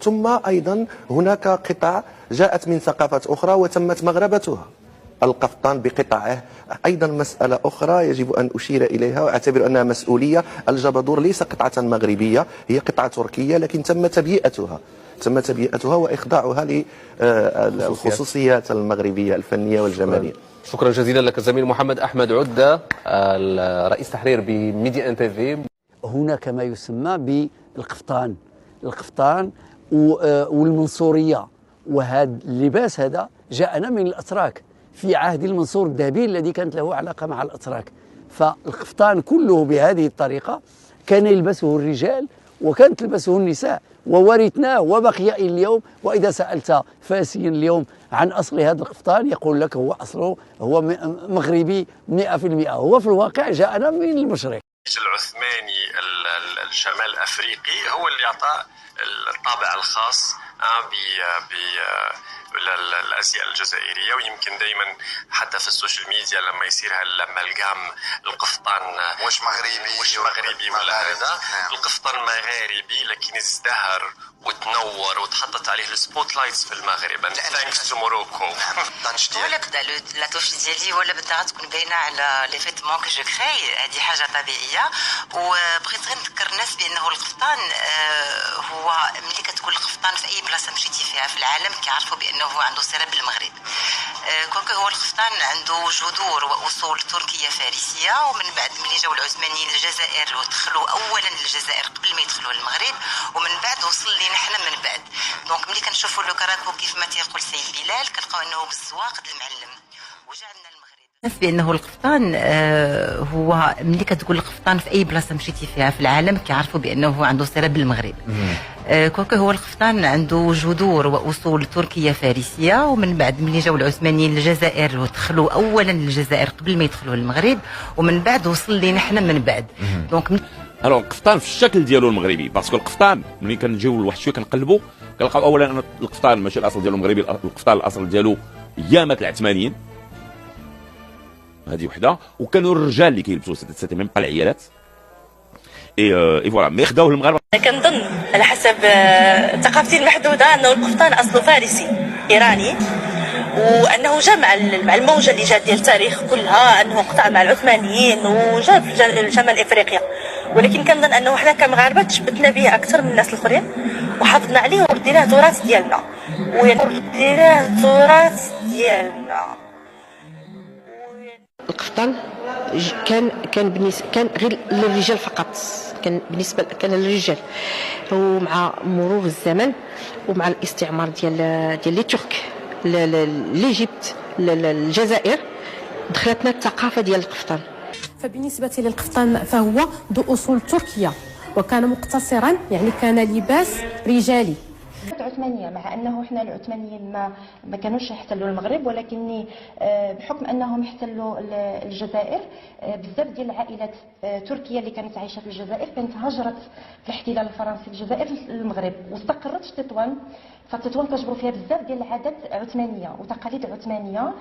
ثم أيضا هناك قطع جاءت من ثقافات أخرى وتمت مغربتها. القفطان بقطعه أيضا مسألة أخرى يجب أن أشير إليها وأعتبر أنها مسؤولية. الجبدور ليس قطعة مغربية، هي قطعة تركية، لكن تم تبيئتها وإخضاعها للخصوصيات المغربية الفنية والجمالية. شكرا جزيلا لك الزميل محمد أحمد عدة، رئيس تحرير بميديا ان تي في. هناك ما يسمى بالقفطان والمنصورية، وهذا اللباس هذا جاءنا من الأتراك في عهد المنصور الذهبي الذي كانت له علاقة مع الأتراك. فالقفطان كله بهذه الطريقة كان يلبسه الرجال وكانت تلبسه النساء، وورثناه وبقي اليوم. وإذا سألت فاسيا اليوم عن أصل هذا القفطان يقول لك هو أصله هو مغربي 100%، هو في الواقع جاءنا من المشرق. العثماني الشمال الأفريقي هو اللي أعطى الطابع الخاص الازياء الجزائريه. ويمكن دائما حتى في السوشيال ميديا لما يصير الامالغام القفطان واش مغربي ولا هذا القفطان مغاربي، لكن ازدهر وتنور وتحطت عليه السبوت لايتس في المغرب ثانكس تو موروكو. ولا بدا لا توش ديالي ولا بدا غتكون باينه على لي فيتمون كو جو كري، هذه حاجه طبيعيه. وبغيت غير نذكر الناس بانه القفطان هو ملي كتقول القفطان في اي بلاصه مشيتي فيها في العالم كيعرفوا بانه هو عنده صله بالمغرب. كونك هو القفطان عنده جذور واصول تركيه فارسيه، ومن بعد ملي جاو العثمانيين للجزائر ودخلوا اولا للجزائر قبل ما يدخلوا المغرب، ومن بعد وصل لينا حنا من بعد. دونك ملي كنشوفوا لو كراكو كيف ما تيقول سيد بلال كنلقاو انه بالزواق المعلم وجعلنا المغرب. بانه القفطان هو ملي كتقول القفطان في اي بلاصه مشيتي فيها في العالم كيعرفوا بانه هو عنده صله بالمغرب. كونك هو القفطان عنده جذور واصول تركيه فارسيه، ومن بعد ملي جاو العثمانيين للجزائر ودخلوا اولا للجزائر قبل ما يدخلوا المغرب، ومن بعد وصل لينا حنا من بعد. دونك الو القفطان في الشكل ديالو المغربي، باسكو القفطان ملي كنجيو لواحد شويه كنقلبوا كنلقاو اولا ان القفطان ماشي الاصل ديالو المغربي، القفطان الاصل ديالو ايامات العثمانيين، هذه وحده. وكانوا الرجال اللي كيلبسوا سيتي ميم با العيالات اي فوالا مي خداوه المغاربه. كنظن على حسب ثقافتي المحدوده انه القفطان اصله فارسي ايراني، وانه جا مع الموجه اللي جات ديال التاريخ كلها، انه قطع مع العثمانيين وجا في شمال افريقيا. ولكن كنظن انه حنا كمغاربه تشبتنا به اكثر من الناس الاخرين وحافظنا عليه ورديناه تراث ديالنا القفطان كان غير للرجال فقط، كان للرجال. ومع مرور الزمن ومع الاستعمار ديال لي ترك ليجيبت الجزائر دخلتنا الثقافه ديال القفطان. فبالنسبه للقفطان فهو ذو اصول تركيه، وكان مقتصرا يعني كان لباس رجالي. العثمانيه مع انه احنا العثمانيين ما كانوش يحتلوا المغرب، ولكن بحكم انهم احتلوا الجزائر بزاف ديال العائلات تركيه اللي كانت عايشه في الجزائر كانت هاجرت في الاحتلال الفرنسي في الجزائر للمغرب واستقرت في تطوان. فتطوان كتجبروا فيها بزاف ديال العادات عثمانيه وتقاليد عثمانيه.